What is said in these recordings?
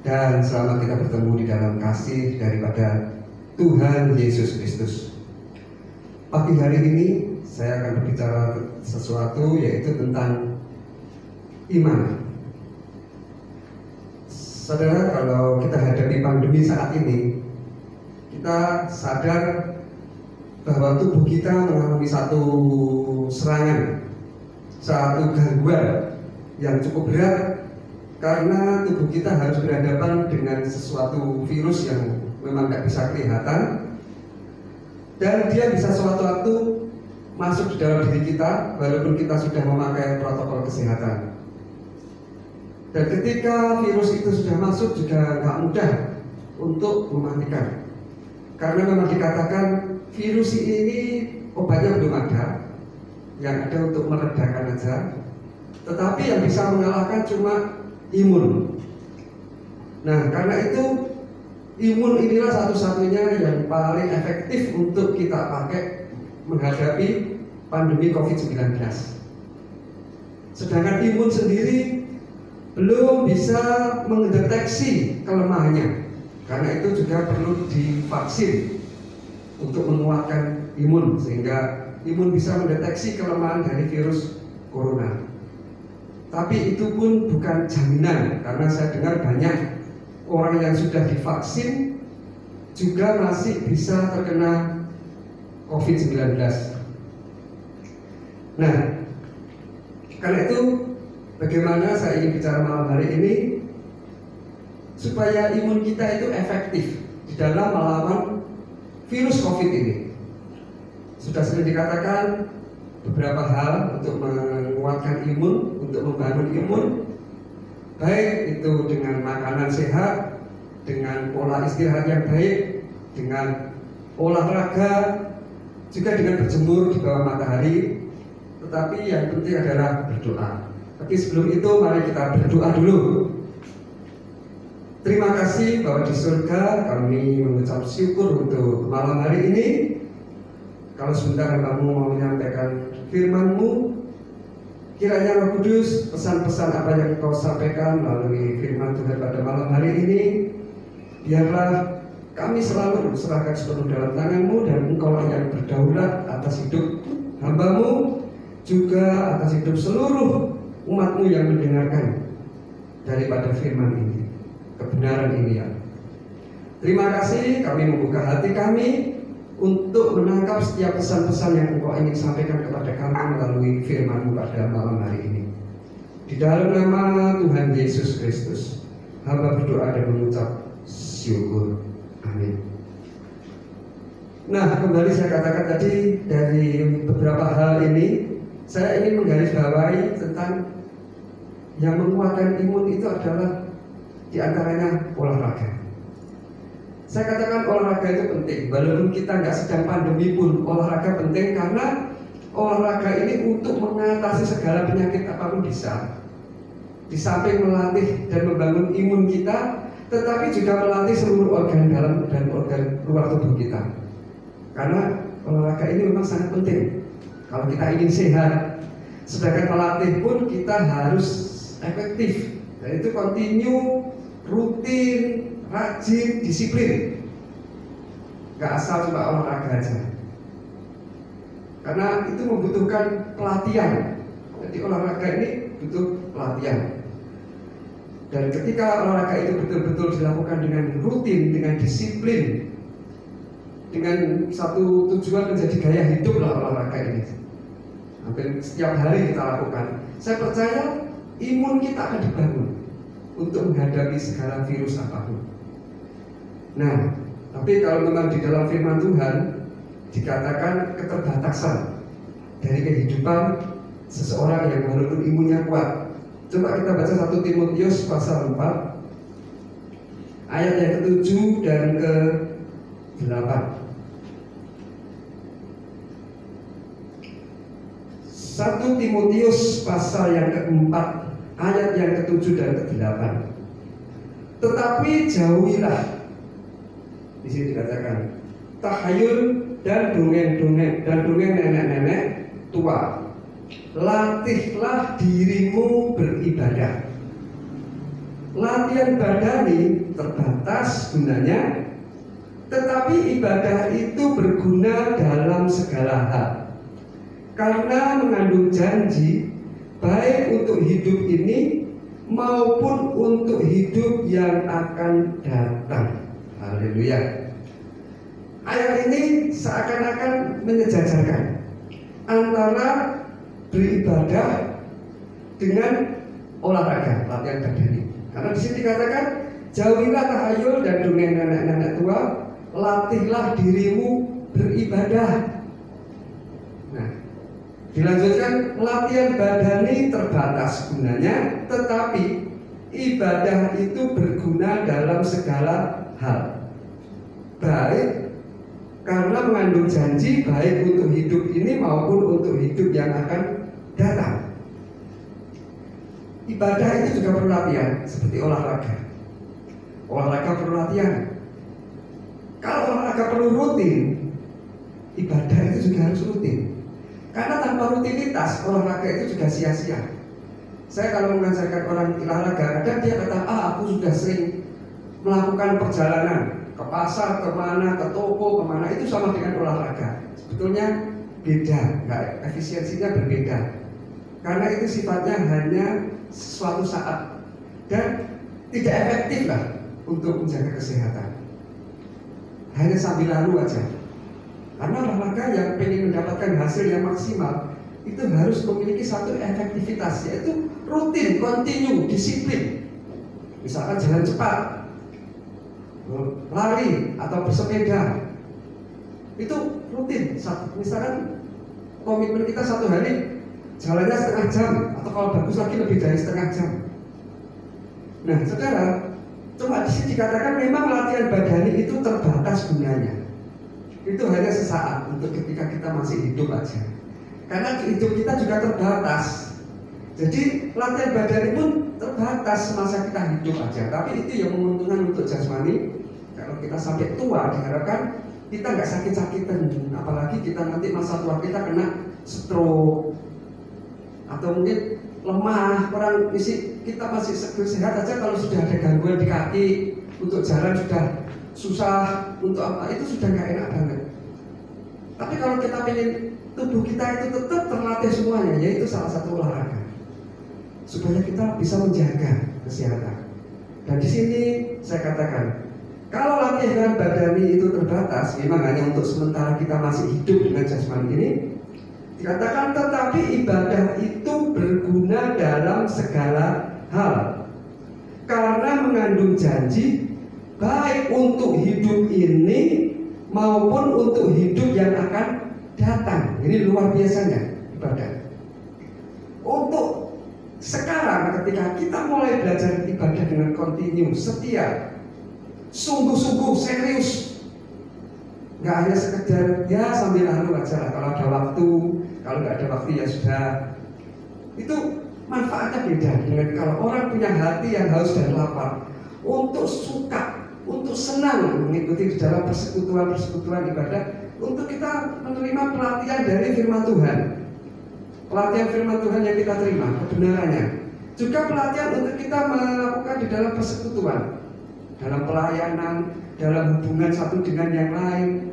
dan selama kita bertemu di dalam kasih daripada Tuhan Yesus Kristus. Pagi hari ini saya akan berbicara sesuatu, yaitu tentang iman. Saudara, kalau kita hadapi pandemi saat ini, kita sadar bahwa tubuh kita mengalami satu serangan, satu gangguan yang cukup berat, karena tubuh kita harus berhadapan dengan sesuatu virus yang memang tidak bisa kelihatan, dan dia bisa suatu waktu masuk di dalam diri kita walaupun kita sudah memakai protokol kesehatan. Dan ketika virus itu sudah masuk juga nggak mudah untuk mematikan, karena memang dikatakan virus ini obatnya belum ada, yang ada untuk meredakan aja, tetapi yang bisa mengalahkan cuma imun. Nah, karena itu imun inilah satu-satunya yang paling efektif untuk kita pakai menghadapi pandemi COVID-19. Sedangkan imun sendiri belum bisa mendeteksi kelemahannya. Karena itu juga perlu divaksin untuk menguatkan imun, sehingga imun bisa mendeteksi kelemahan dari virus corona. Tapi itu pun bukan jaminan, karena saya dengar banyak orang yang sudah divaksin juga masih bisa terkena COVID-19. Nah, karena itu bagaimana saya ingin bicara malam hari ini supaya imun kita itu efektif di dalam melawan virus COVID ini. Sudah sering dikatakan beberapa hal untuk menguatkan imun, untuk membangun imun, baik itu dengan makanan sehat, dengan pola istirahat yang baik, dengan olahraga, juga dengan berjemur di bawah matahari. Tetapi yang penting adalah berdoa. Tapi sebelum itu mari kita berdoa dulu. Terima kasih bahwa di surga kami mengucap syukur untuk malam hari ini. Kalau sebentar kamu mau menyampaikan firman-Mu, kiranya Roh Kudus pesan-pesan apa yang Kau sampaikan melalui firman Tuhan pada malam hari ini, biarlah kami selalu serahkan sepenuh dalam tangan-Mu, dan Engkau yang berdaulat atas hidup hamba-Mu, juga atas hidup seluruh umat-Mu yang mendengarkan daripada firman ini, kebenaran ini ya. Terima kasih, kami membuka hati kami untuk menangkap setiap pesan-pesan yang Engkau ingin sampaikan kepada kami melalui firman-Mu pada malam hari ini. Di dalam nama Tuhan Yesus Kristus, hamba berdoa dan mengucap syukur. Amin. Nah, kembali saya katakan tadi, dari beberapa hal ini saya ingin menggarisbawahi tentang yang menguatkan imun itu adalah diantaranya olahraga. Saya katakan olahraga itu penting, walaupun kita nggak sedang pandemi pun olahraga penting, karena olahraga ini untuk mengatasi segala penyakit apapun bisa. Di samping melatih dan membangun imun kita, tetapi juga melatih seluruh organ dalam dan organ luar tubuh kita. Karena olahraga ini memang sangat penting kalau kita ingin sehat. Sedangkan melatih pun kita harus efektif, dan itu continue, rutin, rajin, disiplin. Gak asal cuma olahraga aja, karena itu membutuhkan pelatihan. Jadi olahraga ini butuh pelatihan. Dan ketika olahraga itu betul-betul dilakukan dengan rutin, dengan disiplin, dengan satu tujuan menjadi gaya hidup lah olahraga ini, hampir setiap hari kita lakukan, saya percaya imun kita akan dibangun untuk menghadapi segala virus apapun. Nah, tapi kalau memang di dalam firman Tuhan dikatakan keterbatasan dari kehidupan seseorang yang walaupun imunnya kuat. Coba kita baca 1 Timotius pasal 4 ayat yang ke-7 dan ke-8. 1 Timotius pasal yang ke-4 ayat yang ke-7 dan ke-8. Tetapi jauhilah, di sini dikatakan, tahayul dan dongeng-dongeng dan dongeng nenek-nenek tua. Latihlah dirimu beribadah. latihan badani terbatas gunanya, tetapi ibadah itu berguna dalam segala hal. Karena mengandung janji baik untuk hidup ini maupun untuk hidup yang akan datang. Haleluya. Ayat ini seakan-akan menyejajarkan antara beribadah dengan olahraga, latihan badani. Karena di sini dikatakan, jauhilah tahayul dan dongeng nenek-nenek tua, latihlah dirimu beribadah. Nah, dilanjutkan, latihan badani terbatas gunanya, tetapi ibadah itu berguna dalam segala hal. Baik karena mengandung janji baik untuk hidup ini maupun untuk hidup yang akan datang. Ibadah itu juga perlu latihan, seperti olahraga. Olahraga perlu latihan. Kalau olahraga perlu rutin, ibadah itu juga harus rutin. Karena tanpa rutinitas, olahraga itu juga sia-sia. Saya kalau mengajarkan orang olahraga, kadang dia kata, aku sudah sering melakukan perjalanan ke pasar, kemana, ke toko, kemana, itu sama dengan olahraga. Sebetulnya beda, efisiensinya berbeda. Karena itu sifatnya hanya suatu saat dan tidak efektif lah untuk menjaga kesehatan. Hanya sambil lalu aja. Karena olahraga yang ingin mendapatkan hasil yang maksimal itu harus memiliki satu efektivitas, yaitu rutin, kontinu, disiplin. Misalkan jalan cepat, lari atau bersepeda, itu rutin. Misalkan komitmen kita satu hari jalannya setengah jam, atau kalau bagus lagi lebih dari setengah jam. Nah, saudara, cuma di sini dikatakan memang latihan badani itu terbatas gunanya. Itu hanya sesaat untuk ketika kita masih hidup aja. Karena hidup kita juga terbatas. Jadi latihan badani pun terbatas semasa kita hidup aja. Tapi itu yang menguntungkan untuk jasmani. Kalau kita sampai tua diharapkan kita nggak sakit-sakitan. Apalagi kita nanti masa tua kita kena stroke atau mungkin lemah, kurang isi. Kita masih sehat aja, kalau sudah ada gangguan di kaki, untuk jalan sudah susah, untuk apa itu sudah nggak enak banget. Tapi kalau kita pengen tubuh kita itu tetap terlatih semuanya, yaitu salah satu olahraga, supaya kita bisa menjaga kesehatan. Dan di sini saya katakan, kalau latihan badani itu terbatas, memang hanya untuk sementara kita masih hidup dengan jasmani ini. Dikatakan tetapi ibadah itu berguna dalam segala hal, karena mengandung janji baik untuk hidup ini maupun untuk hidup yang akan datang. Ini luar biasanya ibadah. Untuk sekarang ketika kita mulai belajar ibadah dengan kontinu, setia, sungguh-sungguh serius, nggak hanya sekedar ya sambil lalu aja lah, kalau ada waktu, kalau nggak ada waktu ya sudah. Itu manfaatnya beda dengan kalau orang punya hati yang haus dan lapar untuk suka, untuk senang mengikuti di dalam persekutuan ibadah, untuk kita menerima pelatihan dari firman Tuhan, pelatihan firman Tuhan yang kita terima kebenarannya, juga pelatihan untuk kita melakukan di dalam persekutuan, dalam pelayanan, dalam hubungan satu dengan yang lain.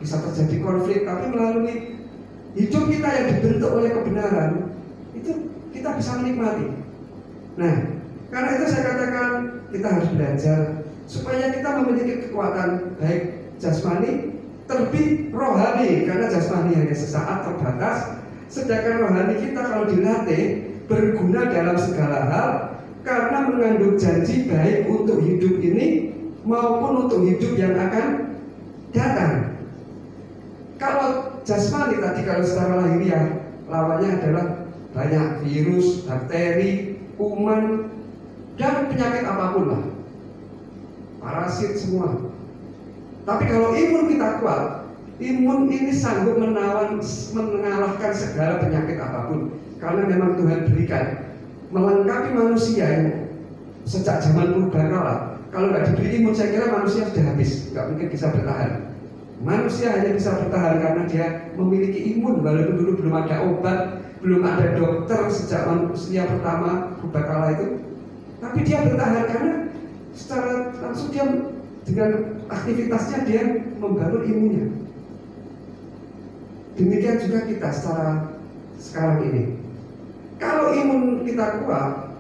Bisa terjadi konflik, tapi melalui hidup kita yang dibentuk oleh kebenaran, itu kita bisa menikmati. Nah, karena itu saya katakan kita harus belajar supaya kita memiliki kekuatan baik jasmani, terlebih rohani. Karena jasmani hanya sesaat terbatas, sedangkan rohani kita kalau dilatih berguna dalam segala hal, karena mengandung janji baik untuk hidup ini maupun untuk hidup yang akan datang. Kalau jasmani tadi, kalau secara lahiriah lawannya adalah banyak virus, bakteri, kuman, dan penyakit apapun lah, parasit semua. Tapi kalau imun kita kuat, imun ini sanggup mengalahkan segala penyakit apapun, karena memang Tuhan berikan melengkapi manusia yang sejak zaman purbakala. Kalau nggak diberi imun, saya kira manusia sudah habis, nggak mungkin bisa bertahan. Manusia hanya bisa bertahan karena dia memiliki imun, walaupun dulu belum ada obat, belum ada dokter sejak manusia pertama purbakala itu. Tapi dia bertahan karena secara langsung dia dengan aktivitasnya dia membangun imunnya. Demikian juga kita secara sekarang ini. Kalau imun kita kuat,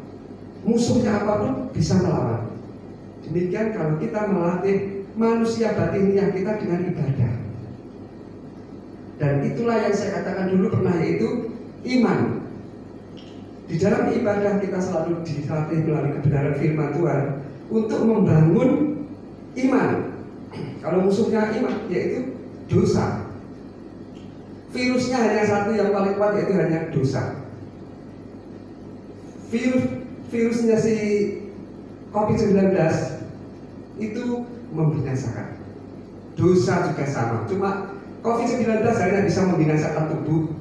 musuhnya apapun bisa melawan. Demikian kalau kita melatih manusia batiniah kita dengan ibadah. Dan itulah yang saya katakan dulu pernah, yaitu iman. Di dalam ibadah kita selalu dilatih melalui kebenaran firman Tuhan untuk membangun iman. Kalau musuhnya iman, yaitu dosa. Virusnya hanya satu yang paling kuat, yaitu hanya dosa. Virusnya si COVID-19 itu membinasakan. Dosa juga sama. Cuma COVID-19 hanya bisa membinasakan tubuh,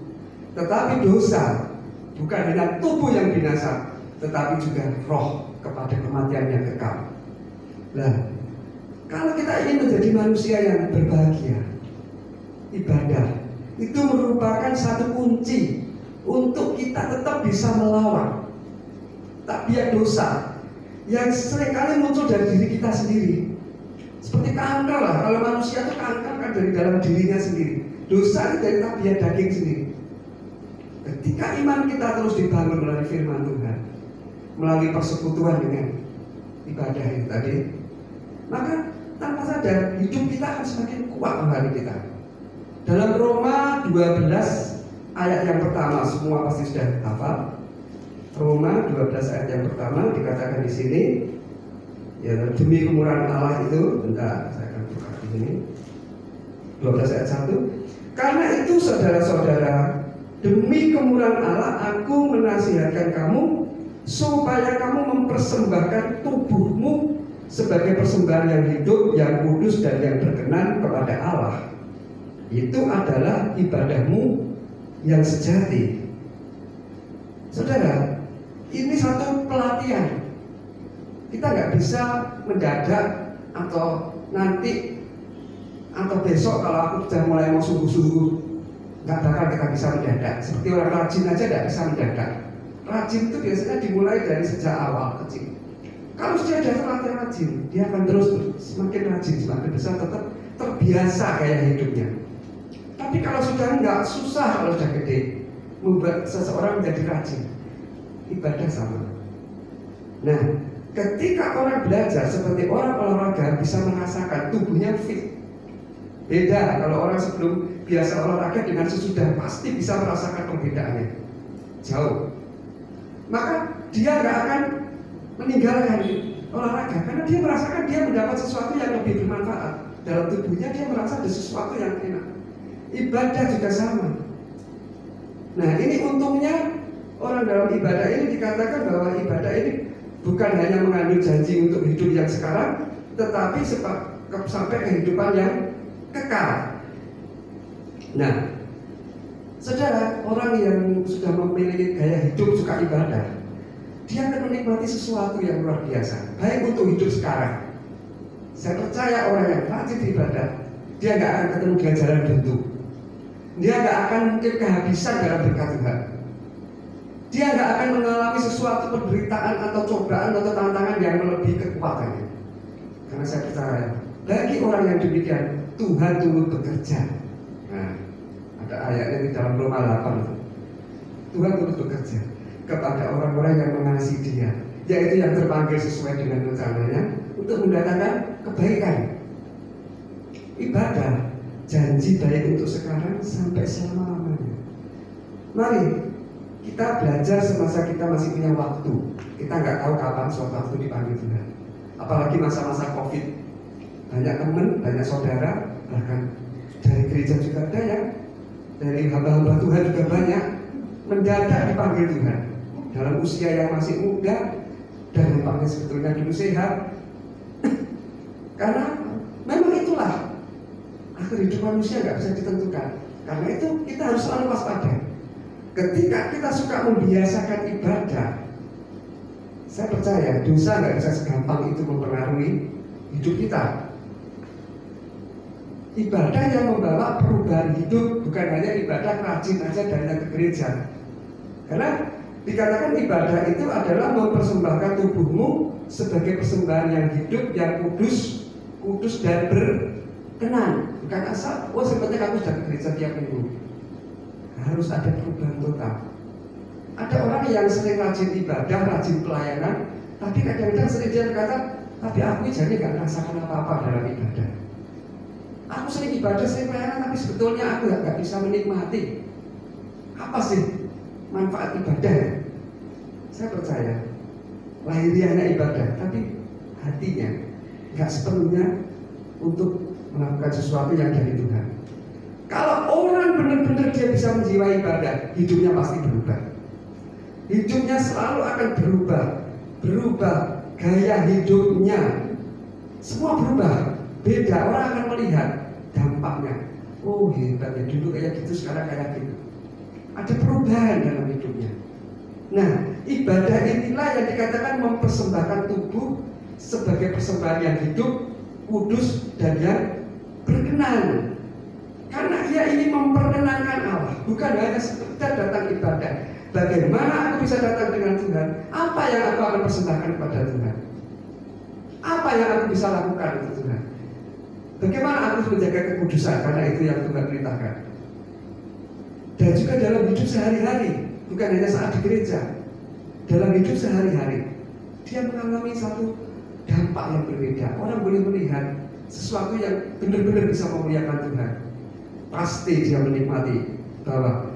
tetapi dosa bukan hanya tubuh yang binasa, tetapi juga roh kepada kematian yang kekal. Nah, kalau kita ingin menjadi manusia yang berbahagia, ibadah itu merupakan satu kunci untuk kita tetap bisa melawan tabiat dosa yang seringkali muncul dari diri kita sendiri. Seperti kanker lah, kalau manusia itu kanker kan dari dalam dirinya sendiri. Dosa itu dari tabiat daging sendiri. Ketika iman kita terus dibangun melalui firman Tuhan, melalui persekutuan dengan ibadah itu tadi, maka tanpa sadar hidup kita akan semakin kuat rohani kita. Dalam Roma 12 ayat yang pertama, semua pasti sudah hafal. Roma 12 ayat yang pertama dikatakan di sini, ya, demi kemurahan Allah itu, bentar saya akan buka di sini. 12 ayat 1. Karena itu saudara-saudara, demi kemurahan Allah aku menasihatkan kamu supaya kamu mempersembahkan tubuhmu sebagai persembahan yang hidup, yang kudus dan yang berkenan kepada Allah. Itu adalah ibadahmu yang sejati. Saudara, ini satu pelatihan. Kita nggak bisa mendadak atau nanti atau besok kalau aku sudah mulai mau sungguh-sungguh, nggak bakal kita bisa mendadak. Seperti orang rajin aja nggak bisa mendadak. Rajin itu biasanya dimulai dari sejak awal kecil. Kalau sudah ada terlatih rajin, dia akan terus semakin rajin, semakin besar, tetap terbiasa gaya hidupnya. Tapi kalau sudah enggak, susah kalau sudah gede membuat seseorang menjadi rajin. Ibadah sama. Nah, ketika orang belajar seperti orang olahraga bisa merasakan tubuhnya fit. Beda kalau orang sebelum biasa olahraga dengan sesudah, pasti bisa merasakan perbedaannya. Jauh. Maka dia nggak akan meninggalkan olahraga karena dia merasakan dia mendapat sesuatu yang lebih bermanfaat dalam tubuhnya. Dia merasa ada sesuatu yang enak. Ibadah juga sama. Nah, ini untungnya orang dalam ibadah ini dikatakan bahwa ibadah ini bukan hanya mengandung janji untuk hidup yang sekarang, tetapi sampai kehidupan yang kekal. Nah, saudara, orang yang sudah memiliki gaya hidup suka ibadah, dia akan menikmati sesuatu yang luar biasa, baik untuk hidup sekarang. Saya percaya orang yang rajin ibadah, dia nggak akan ketemu dengan jalan buntu. Dia nggak akan mungkin kehabisan dalam berkat Tuhan. Dia nggak akan mengalami sesuatu penderitaan atau cobaan atau tantangan yang melebihi kekuatannya. Karena saya percaya, bagi orang yang demikian, Tuhan turut bekerja. Nah, ada ayatnya di dalam Roma 8. Tuhan turut bekerja kepada orang-orang yang mengasihi Dia, yaitu yang terpanggil sesuai dengan rencananya untuk mendatangkan kebaikan. Ibadah janji baik untuk sekarang sampai selama-lamanya. Mari kita belajar semasa kita masih punya waktu. Kita nggak tahu kapan suatu waktu dipanggil Tuhan. Apalagi masa-masa COVID. Banyak teman, banyak saudara, bahkan dari gereja juga ada yang dari hamba-hamba Tuhan juga banyak mendadak dipanggil Tuhan dalam usia yang masih muda dan nampaknya sebetulnya dulu sehat. Karena memang itulah akhir hidup manusia, nggak bisa ditentukan. Karena itu kita harus selalu waspada. Ketika kita suka membiasakan ibadah, saya percaya dosa nggak bisa segampang itu mempengaruhi hidup kita. Ibadah yang membawa perubahan hidup bukan hanya ibadah rajin aja dan ke gereja. Karena Dikatakan ibadah itu adalah mempersembahkan tubuhmu sebagai persembahan yang hidup, yang kudus dan berkenan. Bukan asal, sepertinya kamu sudah ke gereja tiap minggu. Harus ada perubahan total. Ada orang yang sering rajin ibadah, rajin pelayanan, tapi kadang-kadang sering dia berkata, tapi aku jadi nggak merasakan apa-apa dalam ibadah. Aku sering ibadah, sering pelayanan, tapi sebetulnya aku nggak bisa menikmati. Apa sih manfaat ibadah? Saya percaya lahiriahnya ibadah, tapi hatinya nggak sepenuhnya untuk melakukan sesuatu yang dari Tuhan. Kalau orang benar-benar dia bisa menjiwai ibadah, hidupnya pasti berubah. Hidupnya selalu akan berubah gaya hidupnya, semua berubah. Beda, orang akan melihat dampaknya. Oh hebat ya, dulu kayak gitu, sekarang kayak gitu. Ada perubahan dalam hidupnya. Nah, ibadah inilah yang dikatakan mempersembahkan tubuh sebagai persembahan yang hidup, kudus dan yang berkenan. Karena ia ingin memperkenankan Allah, bukan hanya sekedar datang ibadah. Bagaimana aku bisa datang dengan Tuhan? Apa yang aku akan persembahkan kepada Tuhan? Apa yang aku bisa lakukan untuk Tuhan? Bagaimana aku menjaga kekudusan? Karena itu yang Tuhan perintahkan. Dan juga dalam hidup sehari-hari, bukan hanya saat di gereja. Dalam hidup sehari-hari, dia mengalami satu dampak yang berbeda. Orang boleh melihat sesuatu yang benar-benar bisa memuliakan Tuhan. Pasti dia menikmati bahwa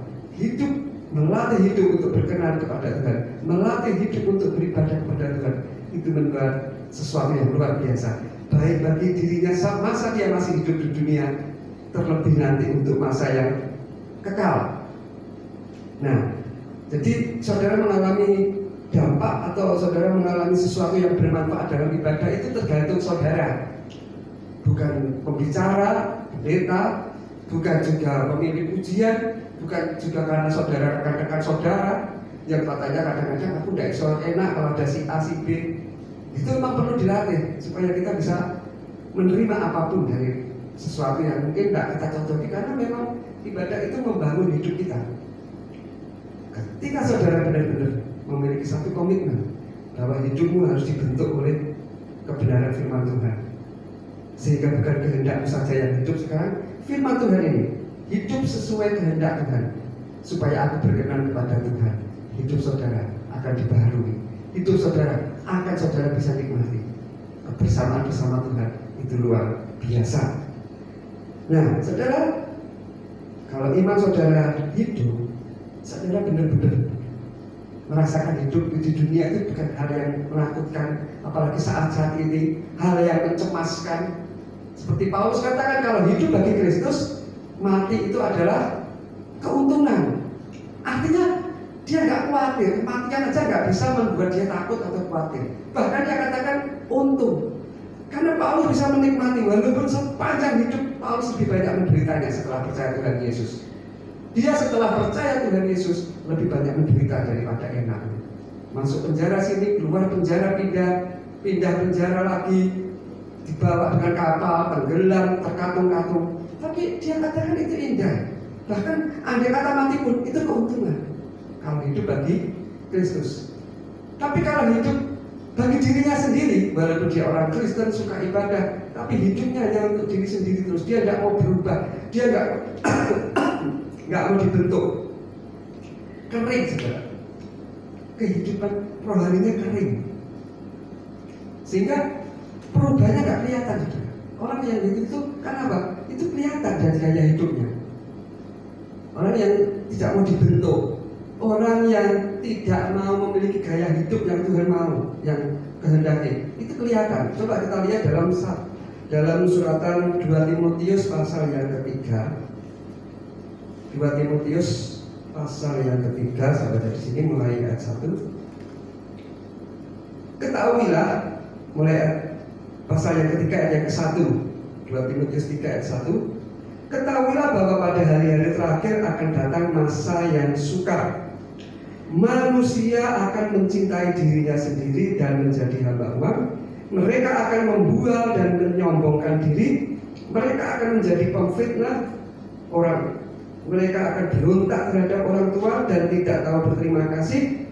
melatih hidup untuk berkenan kepada Tuhan, melatih hidup untuk beribadah kepada Tuhan, itu membuat sesuatu yang luar biasa. Baik bagi dirinya masa dia masih hidup di dunia, terlebih nanti untuk masa yang kekal. Nah, jadi saudara mengalami dampak atau saudara mengalami sesuatu yang bermanfaat dalam ibadah itu tergantung saudara, bukan pembicara, pendeta, bukan juga pemimpin pujian, bukan juga karena saudara rekan-rekan saudara yang katanya kadang-kadang aku tidak bisa enak kalau ada si A, si B. Itu memang perlu dilatih supaya kita bisa menerima apapun dari sesuatu yang mungkin tidak kita cocoki, karena memang ibadah itu membangun hidup kita. Ketika saudara benar-benar memiliki satu komitmen bahwa hidupmu harus dibentuk oleh kebenaran firman Tuhan, sehingga bukan kehendakmu saja yang hidup sekarang, firman Tuhan ini hidup sesuai kehendak Tuhan, supaya aku berkenan kepada Tuhan. Hidup saudara akan dibaharui, hidup saudara akan saudara bisa nikmati kebersamaan bersama Tuhan. Itu luar biasa. Nah, saudara, kalau iman saudara hidup, saudara benar-benar merasakan hidup di dunia itu bukan hal yang menakutkan, apalagi saat ini hal yang mencemaskan. Seperti Paulus katakan, kalau hidup bagi Kristus, mati itu adalah keuntungan. Artinya dia nggak khawatir, kematian aja nggak bisa membuat dia takut atau khawatir. Bahkan dia katakan untung, karena Paulus bisa menikmati, walaupun sepanjang hidup Paulus lebih banyak menderitanya setelah percaya Tuhan Yesus. Dia setelah percaya Tuhan Yesus lebih banyak menderita daripada enak. Masuk penjara sini, keluar penjara, pindah penjara lagi, dibawa dengan kapal, tenggelam, terkatung-katung. Tapi dia katakan itu indah. Bahkan andai kata mati pun itu keuntungan kalau hidup bagi Kristus. Tapi kalau hidup bagi dirinya sendiri, walaupun dia orang Kristen suka ibadah, tapi hidupnya hanya untuk diri sendiri terus, dia tidak mau berubah, dia nggak mau dibentuk, kering saudara. Kehidupan rohaninya kering, sehingga perubahannya nggak kelihatan. Orang yang itu kan apa? Itu kelihatan dari gaya hidupnya. Orang yang tidak mau dibentuk, orang yang tidak mau memiliki gaya hidup yang Tuhan mau, yang kehendaki, itu kelihatan. Coba kita lihat dalam suratan 2 Timotius pasal yang ketiga. 2 Timotius pasal yang ketiga, sampai dari sini mulai ayat 1. Ketahuilah, mulai pasal yang ketiga ayat yang ke-1, 2 Timotius 3 ayat 1. Ketahuilah bahwa pada hari-hari terakhir akan datang masa yang sukar. Manusia akan mencintai dirinya sendiri dan menjadi hamba uang. Mereka akan membual dan menyombongkan diri. Mereka akan menjadi pemfitnah orang. Mereka akan berontak terhadap orang tua dan tidak tahu berterima kasih.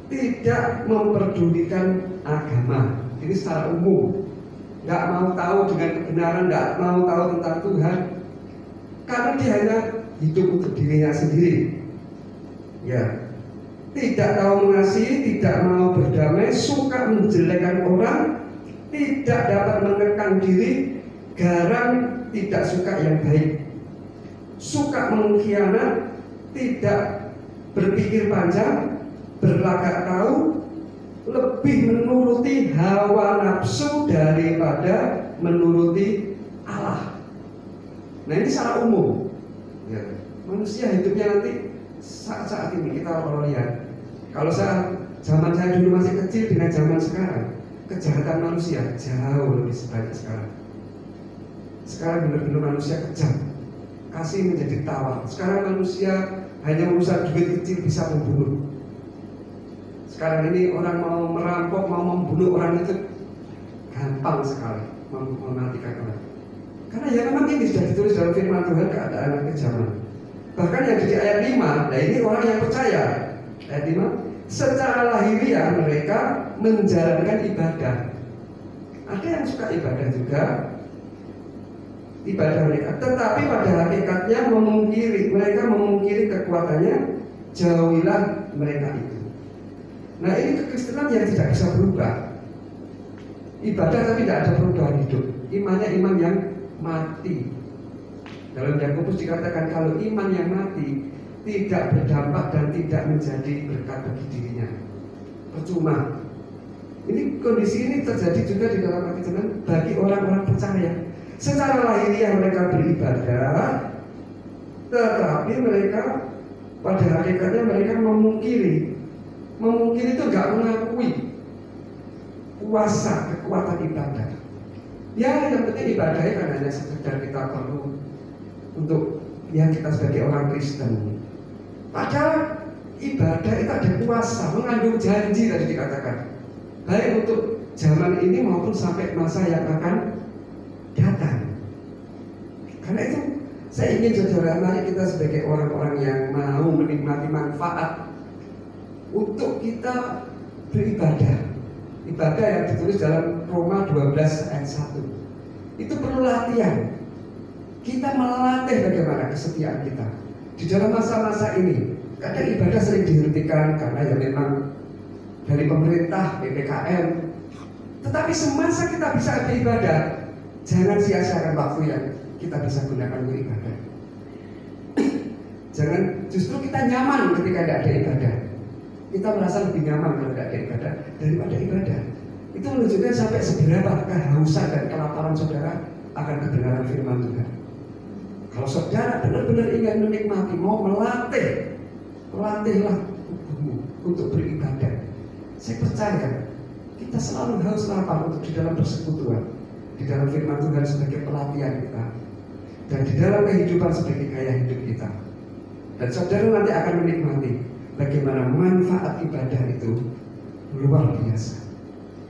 tidak memperdulikan agama. Ini secara umum, nggak mau tahu dengan kebenaran, nggak mau tahu tentang Tuhan, karena dia hanya hidup untuk dirinya sendiri. Ya, tidak tahu mengasihi, tidak mau berdamai, suka menjelekkan orang, tidak dapat menekan diri, garang, tidak suka yang baik, suka mengkhianat, tidak berpikir panjang, berlagak tahu, lebih menuruti hawa nafsu daripada menuruti Allah. Nah, ini secara umum. Ya, manusia hidupnya nanti saat ini kita lihat. Kalau zaman saya dulu masih kecil dengan zaman sekarang, kejahatan manusia jauh lebih banyak sekarang. Sekarang benar-benar manusia kejam, kasih menjadi tawar. Sekarang manusia hanya urusan duit kecil bisa membunuh. Sekarang ini orang mau merampok, mau membunuh orang itu gampang sekali mematikan orang. Karena ya memang ini sudah ditulis dalam firman Tuhan, keadaan kejaman. Bahkan yang di ayat 5, nah ini orang yang percaya. Ayat 5, secara lahiriah mereka menjalankan ibadah. Ada yang suka ibadah juga, ibadah mereka, tetapi pada hakikatnya mereka memungkiri kekuatannya, jauhilah mereka itu. Nah, ini kekristenan yang tidak bisa berubah. Ibadah tapi tidak ada perubahan hidup. Imannya iman yang mati. Dalam Yakobus dikatakan kalau iman yang mati tidak berdampak dan tidak menjadi berkat bagi dirinya, percuma. Ini kondisi ini terjadi juga di dalam hati Tuhan bagi orang-orang percaya. Secara lahiriah mereka beribadah, tetapi mereka pada hakikatnya mereka memungkiri. Memungkiri itu nggak mengakui kuasa kekuatan ibadah. Ya, yang penting ibadahnya kan hanya sekedar kita perlu untuk yang kita sebagai orang Kristen. Padahal ibadah itu ada kuasa, mengandung janji tadi dikatakan, baik untuk zaman ini maupun sampai masa yang akan datang. Karena itu saya ingin saudara, mari kita sebagai orang-orang yang mau menikmati manfaat untuk kita beribadah. Ibadah yang ditulis dalam Roma 12 ayat 1 itu perlu latihan. Kita melatih bagaimana kesetiaan kita di dalam masa-masa ini. Kadang ibadah sering dihentikan karena ya memang dari pemerintah, PPKM. Tetapi semasa kita bisa beribadah, jangan sia-siakan waktu yang kita bisa gunakan untuk ibadah. Jangan justru kita nyaman ketika tidak ada ibadah. Kita merasa lebih nyaman kalau tidak ada ibadah daripada ibadah. Itu menunjukkan sampai seberapa kehausan dan kelaparan saudara akan kebenaran firman Tuhan. Kalau saudara benar-benar ingin menikmati, mau melatihlah tubuhmu untuk beribadah. Saya percaya kita selalu haus lapar untuk di dalam persekutuan, di dalam firman Tuhan sebagai pelatihan kita, dan di dalam kehidupan sebagai gaya hidup kita. Dan saudara nanti akan menikmati bagaimana manfaat ibadah itu luar biasa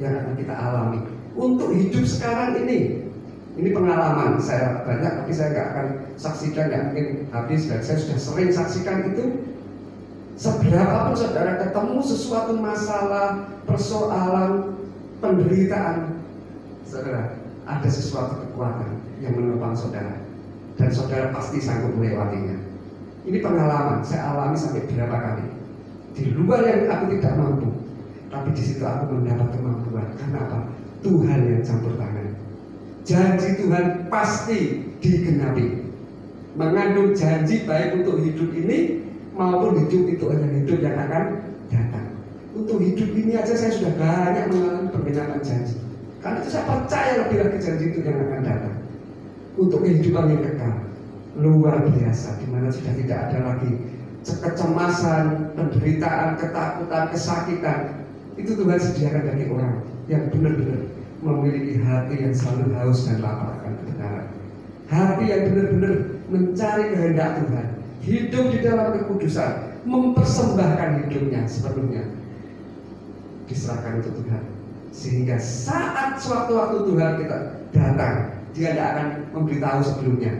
yang akan kita alami untuk hidup sekarang ini. Ini pengalaman saya banyak, tapi saya nggak akan saksikan, nggak mungkin habis, dan saya sudah sering saksikan itu. Seberapapun saudara ketemu sesuatu masalah, persoalan, penderitaan, saudara, ada sesuatu kekuatan yang menopang saudara, dan saudara pasti sanggup melewatinya. Ini pengalaman saya alami sampai berapa kali. Di luar yang aku tidak mampu, tapi di situ aku mendapat kemampuan. Karena apa? Tuhan yang campur tangan. Janji Tuhan pasti digenapi. Mengandung janji baik untuk hidup ini maupun hidup itu hanya hidup yang akan datang. Untuk hidup ini aja saya sudah banyak mengalami perbedaan janji. Karena itu saya percaya lebih lagi janji itu yang akan datang. Untuk kehidupan yang kekal luar biasa, di mana sudah tidak ada lagi kecemasan, penderitaan, ketakutan, kesakitan. Itu Tuhan sediakan bagi orang yang benar-benar memiliki hati yang selalu haus dan lapar akan kebenaran. Hati yang benar-benar mencari kehendak Tuhan, hidup di dalam kekudusan, mempersembahkan hidupnya sepenuhnya, diserahkan untuk Tuhan. Sehingga saat suatu-waktu Tuhan kita datang, Dia tidak akan memberitahu sebelumnya.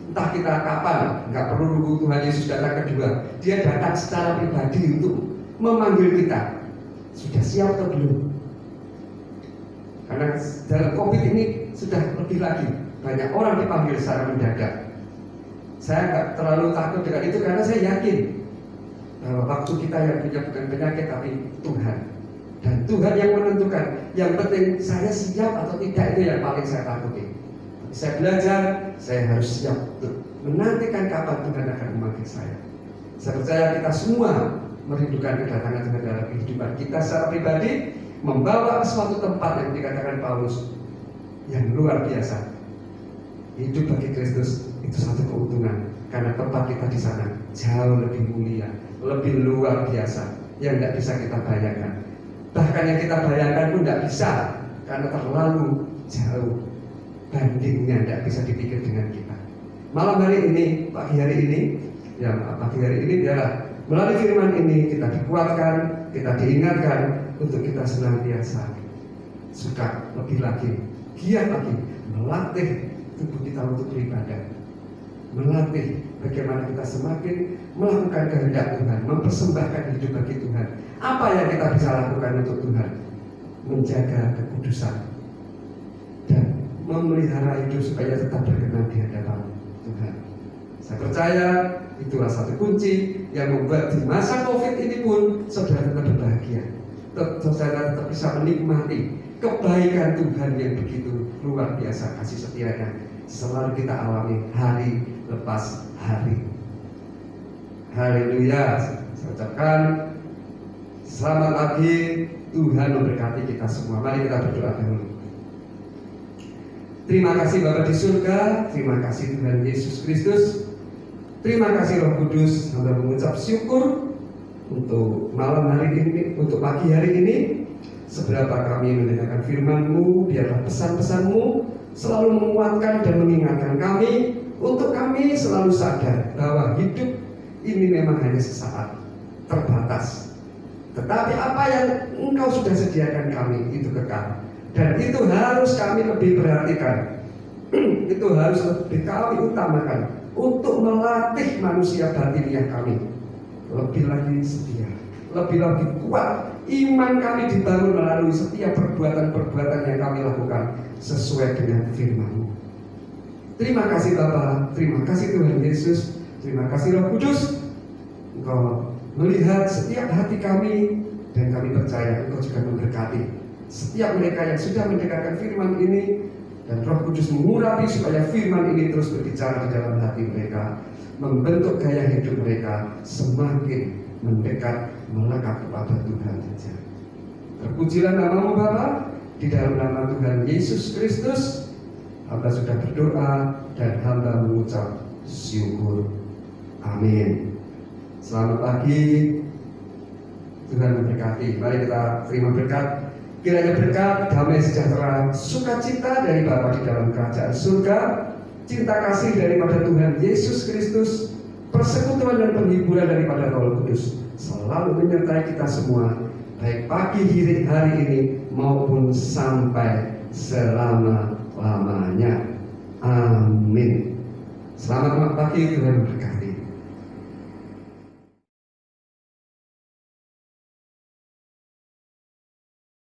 Entah kita kapan, nggak perlu nunggu Tuhan Yesus datang kedua. Dia datang secara pribadi untuk memanggil kita, Sudah siap atau belum? Karena dalam COVID ini sudah lebih lagi, banyak orang dipanggil secara mendadak. Saya nggak terlalu takut dengan itu karena saya yakin bahwa waktu kita yang punya bukan penyakit tapi Tuhan. Dan Tuhan yang menentukan. Yang penting saya siap atau tidak, itu yang paling saya takuti. Saya belajar, saya harus siap untuk menantikan kapan Tuhan akan memanggil saya. Saya percaya kita semua merindukan kedatangan Tuhan dalam kehidupan kita secara pribadi, membawa ke suatu tempat yang dikatakan Paulus yang luar biasa. Hidup bagi Kristus itu satu keuntungan, karena tempat kita di sana jauh lebih mulia, lebih luar biasa, yang tidak bisa kita bayangkan. Bahkan yang kita bayangkan pun tidak bisa, karena terlalu jauh, bandingnya tidak bisa dipikir dengan kita. Malam hari ini, pagi hari ini, biarlah melalui firman ini kita dikuatkan, kita diingatkan untuk kita senantiasa suka lebih lagi, giat lagi melatih tubuh kita untuk beribadah, melatih bagaimana kita semakin melakukan kehendak Tuhan, mempersembahkan hidup bagi Tuhan. Apa yang kita bisa lakukan untuk Tuhan? Menjaga kekudusan dan memelihara hidup supaya tetap berkenan di hadapan Tuhan. Saya percaya itulah satu kunci yang membuat di masa COVID ini pun saudara tetap berbahagia, saudara tetap bisa menikmati kebaikan Tuhan yang begitu luar biasa, kasih setianya selalu kita alami hari lepas hari. Haleluya. Saya ucapkan selamat pagi, Tuhan memberkati kita semua. Mari kita berdoa dahulu. Terima kasih Bapa di surga, terima kasih Tuhan Yesus Kristus, terima kasih Roh Kudus. Hamba mengucap syukur untuk malam hari ini, untuk pagi hari ini. Seberapa kami mendengarkan firman-Mu, biarlah pesan-pesan-Mu selalu menguatkan dan mengingatkan kami, untuk kami selalu sadar bahwa hidup ini memang hanya sesaat, terbatas. Tetapi apa yang Engkau sudah sediakan kami itu kekal, dan itu harus kami lebih perhatikan. Itu harus lebih kami utamakan untuk melatih manusia batiniah kami lebih lagi setia, lebih lagi kuat. Iman kami dibangun melalui setiap perbuatan-perbuatan yang kami lakukan sesuai dengan firman-Mu. Terima kasih Bapa, terima kasih Tuhan Yesus, terima kasih Roh Kudus. Engkau melihat setiap hati kami, dan kami percaya Engkau juga memberkati setiap mereka yang sudah mendengarkan firman ini, dan Roh Kudus mengurapi supaya firman ini terus berbicara di dalam hati mereka, membentuk gaya hidup mereka semakin mendekat, melekat kepada Tuhan saja. Terpujilah nama-Mu Bapa, di dalam nama Tuhan Yesus Kristus hamba sudah berdoa dan hamba mengucap syukur. Amin. Selamat pagi, Tuhan memberkati. Mari kita terima berkat. Kiranya berkat, damai sejahtera, sukacita dari Bapa di dalam kerajaan surga, cinta kasih daripada Tuhan Yesus Kristus, persekutuan dan penghiburan daripada Roh Kudus selalu menyertai kita semua, baik pagi hari ini maupun sampai selama-lamanya. Amin. Selamat pagi, Tuhan berkati.